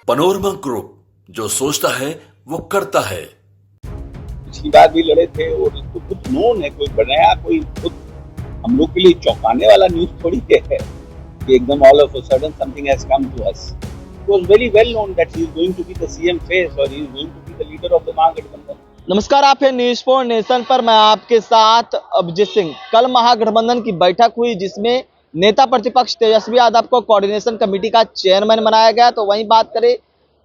Panorama group, जो सोचता है वो करता है। पिछली बार भी लड़े थे और इसको कुछ नोन है, कोई बनाया, कोई खुद हम लोग के लिए चौंकाने वाला न्यूज थोड़ी है कि एकदम all of a sudden something has come to us. It was very well known that he is going to be the CM face और he is going to be the leader of the Mahagathbandhan. नमस्कार, आप है news for nation पर। मैं आपके साथ अभिजीत सिंह। कल महागठबंधन की बैठक हुई जिसमें नेता प्रतिपक्ष तेजस्वी यादव को कोऑर्डिनेशन कमेटी का चेयरमैन बनाया गया। तो वहीं बात करें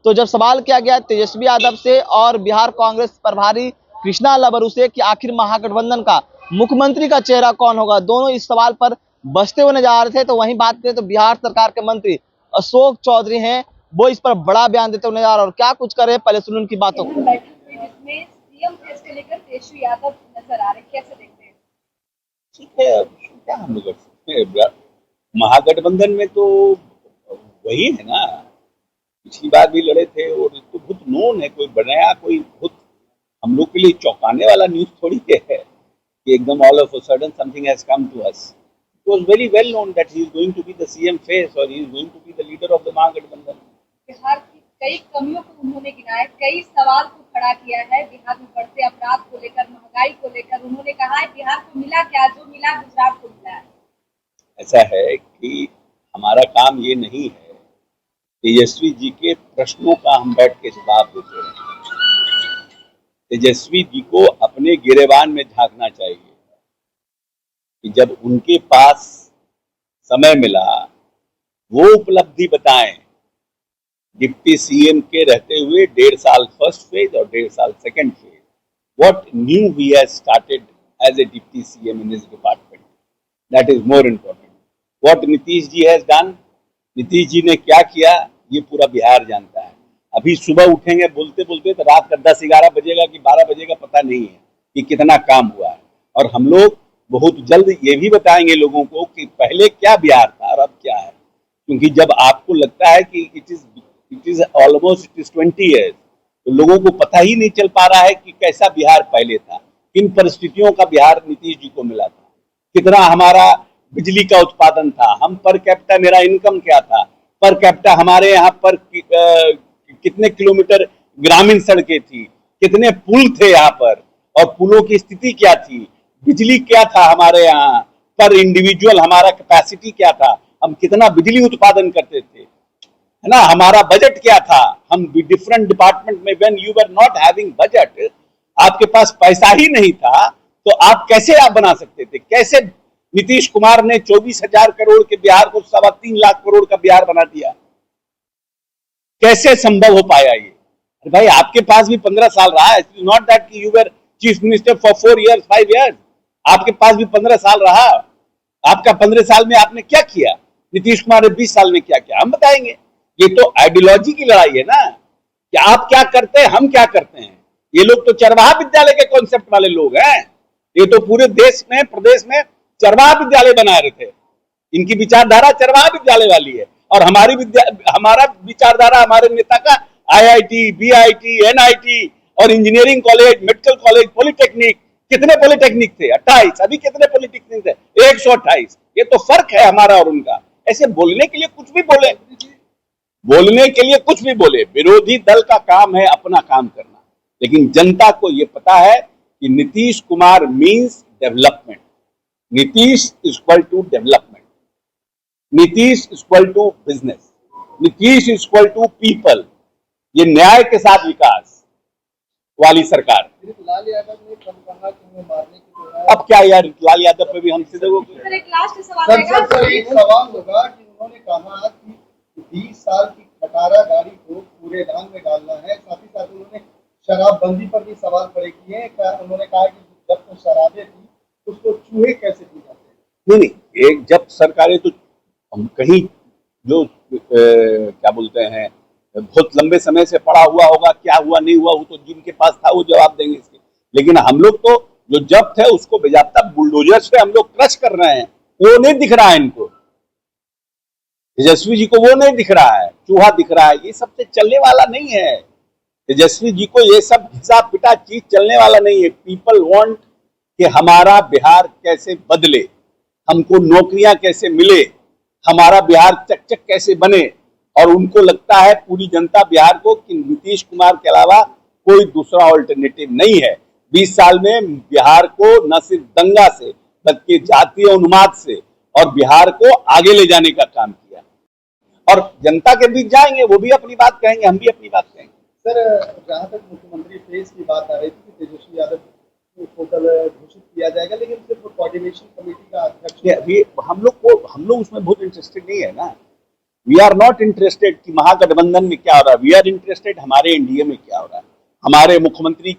तो जब सवाल किया गया तेजस्वी यादव से और बिहार कांग्रेस प्रभारी कृष्णा लबरू से कि आखिर महागठबंधन का मुख्यमंत्री का चेहरा कौन होगा, दोनों इस सवाल पर बचते हुए नजर आ रहे थे। तो वहीं बात करें तो बिहार सरकार के मंत्री अशोक चौधरी हैं, वो इस पर बड़ा बयान देते हुए नजर आ रहे हैं और क्या कुछ करे, पहले सुन उनकी बातों को। जिसमें सीएम फेस को लेकर तेजस्वी यादव नजर आ रहे, कैसे देखते हैं? ठीक है, अब क्या हम लोग कर सकते हैं। महागठबंधन में तो वही है ना, पिछली बार भी लड़े थे और इसको खुद नोन है, कोई बनाया, कोई खुद हम लोग के लिए चौंकाने वाला न्यूज थोड़ी है कि एकदम all of a sudden something has come to us. It was very well known that he is going to be the CM face और he is going to be the leader of the Mahagathbandhan. Bihar की कई कमियों को उन्होंने गिनाया, कई सवाल को खड़ा किया है। बिहार में बढ़ते अपराध को लेकर, महंगाई को लेकर उन्होंने कहा है बिहार को मिला क्या, जो मिला गुजरात को मिला है। ऐसा है कि हमारा काम ये नहीं है तेजस्वी जी के प्रश्नों का हम बैठ के जवाब देते हैं। तेजस्वी जी को अपने गिरेबान में झांकना चाहिए कि जब उनके पास समय मिला वो उपलब्धि बताएं। डिप्टी सीएम के रहते हुए 1.5 साल फर्स्ट फेज और 1.5 साल second phase, what new he has started as a deputy CM in his department, that is more important. What Nitish ji has done, Nitish ji ने क्या किया ये पूरा बिहार जानता है। अभी सुबह उठेंगे बोलते बोलते तो रात का 10-11 बजेगा कि 12 बजेगा, पता नहीं है कि कितना काम हुआ है। और हम लोग बहुत जल्द ये भी बताएंगे लोगों को कि पहले क्या बिहार था और अब क्या है। क्योंकि जब आपको लगता है कि इट इज ऑलमोस्ट 20 ईयर्स, तो लोगों को पता ही नहीं चल पा रहा है कि कैसा बिहार पहले था, किन परिस्थितियों का बिहार नीतीश जी को मिला था, कितना हमारा बिजली का उत्पादन था, हम पर कैपिटा, मेरा इनकम क्या था पर कैपिटा, हमारे यहाँ पर कितने किलोमीटर ग्रामीण सड़कें थी, कितने पुल थे यहाँ पर और पुलों की स्थिति क्या थी, बिजली क्या था हमारे यहाँ पर इंडिविजुअल, हमारा कैपेसिटी क्या था, हम कितना बिजली उत्पादन करते थे, है ना, हमारा बजट क्या था। हम डिफरेंट डिपार्टमेंट में when you were not having budget, आपके पास पैसा ही नहीं था तो आप कैसे आप बना सकते थे। कैसे नीतीश कुमार ने 24,000 करोड़ के बिहार को 3.25 लाख करोड़ का बिहार बना दिया, कैसे संभव हो पाया ये। अरे भाई आपके पास भी 15 साल रहा है, नॉट दैट कि you were chief minister for 4 years 5 years, आपके पास भी 15 साल रहा। आपका 15 साल में आपने क्या किया, नीतीश कुमार ने 20 साल में क्या किया, हम बताएंगे। ये तो आइडियोलॉजी की लड़ाई है ना कि आप क्या करते हैं हम क्या करते हैं। ये लोग तो चरवाहा विद्यालय के कॉन्सेप्ट वाले लोग हैं, ये तो पूरे देश में प्रदेश में चरवाहा विद्यालय बना रहे थे। इनकी विचारधारा चरवाहा विद्यालय वाली है और हमारा विचारधारा, हमारे नेता का आईआईटी, बीआईटी, एनआईटी और engineering college, medical college, polytechnic, कितने पॉलिटेक्निक थे 28, अभी कितने पॉलिटेक्निक थे 128। ये तो फर्क है हमारा और उनका। ऐसे बोलने के लिए कुछ भी बोले, बोलने के लिए कुछ भी बोले। विरोधी दल का काम है अपना काम करना, लेकिन जनता को यह पता है कि Nitish Kumar means development, Nitish equal to development, Nitish equal to business, Nitish equal to people. ये न्याय के साथ विकास वाली सरकार। लाल यादव ने कल कहा कि हमें मारने की कोशिश। अब क्या यार, लाल यादव पे भी हमसे देखोगे। सर एक लास्ट सवाल एक सवाल होगा कि उन्होंने कहा कि 20 साल की खटारा गाड़ी को कूड़े दान में डालना है, साथ ही साथ उन्होंने शराबबंदी पर भी सवाल खड़े किए। उन्होंने कहा कि जब तो शराबें थी उसको चूहे कैसे पी जाते हैं। नहीं, एक जब सरकारें तो हम कहीं जो क्या बोलते हैं बहुत लंबे समय से पड़ा हुआ होगा, क्या हुआ नहीं हुआ वो तो जिनके पास था वो जवाब देंगे इसके। लेकिन हम लोग तो जो जब्त है उसको बेजाब्ता बुलडोजर से हम लोग क्रश कर रहे हैं, वो नहीं दिख रहा है इनको। तेजस्वी जी को वो नहीं दिख रहा है, चूहा दिख रहा है। ये सबसे चलने वाला नहीं है। तेजस्वी जी को ये सब घिसा पिटा चीज चलने वाला नहीं है। पीपल वांट कि हमारा बिहार कैसे बदले, हमको नौकरियां कैसे मिले, हमारा बिहार चकचक कैसे बने और उनको लगता है पूरी जनता बिहार को कि नीतीश कुमार के अलावा कोई दूसरा ऑल्टरनेटिव नहीं है। 20 साल में बिहार को न सिर्फ दंगा से बल्कि जातीय उन्माद से और बिहार को आगे ले जाने का काम किया। और जनता के बीच जाएंगे, वो भी अपनी बात कहेंगे, हम भी अपनी बात कहेंगे। सर, जहाँ तक मुख्यमंत्री फेस की बात आ रही थी कि तेजस्वी यादव को कल घोषित किया जाएगा, लेकिन सिर्फ कोऑर्डिनेशन कमेटी का अध्यक्ष हम लोग उसमें बहुत इंटरेस्टेड नहीं है ना। वी आर नॉट इंटरेस्टेड कि महागठबंधन में क्या हो रहा है। वी आर इंटरेस्टेड हमारे एनडीए में क्या हो रहा है, हमारे मुख्यमंत्री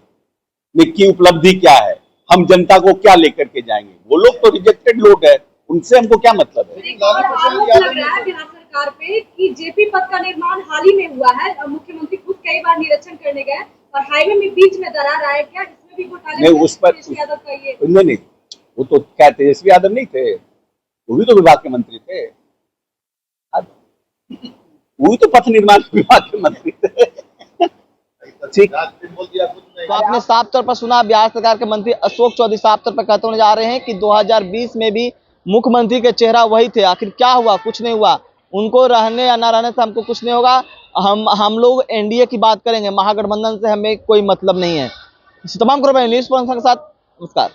ने की उपलब्धि क्या है, हम जनता को क्या लेकर के जाएंगे। वो लोग तो रिजेक्टेड लोग है, उनसे हमको क्या मतलब है। एक और आरोप लग रहा है बिहार सरकार पे कि जेपी पथ का निर्माण हाल ही में हुआ है और मुख्यमंत्री खुद कई बार निरीक्षण करने गए और हाईवे में बीच में दरार आया, क्या इसमें भी घोटाले नहीं, उस पर तेजस्वी यादव का ये नहीं, वो तो क्या तेजस्वी यादव नहीं थे, वो भी तो विभाग के मंत्री थे, वो भी तो पथ निर्माण विभाग के मंत्री थे। ठीक, तो आपने साफ तौर पर सुना, बिहार सरकार के मंत्री अशोक चौधरी साफ तौर पर कहते हुए जा रहे हैं कि 2020 में भी मुख्यमंत्री के चेहरा वही थे। आखिर क्या हुआ? कुछ नहीं हुआ। उनको रहने या ना रहने से हमको कुछ नहीं होगा। हम लोग एनडीए की बात करेंगे, महागठबंधन से हमें कोई मतलब नहीं है। तमाम न्यूज़ के साथ नमस्कार।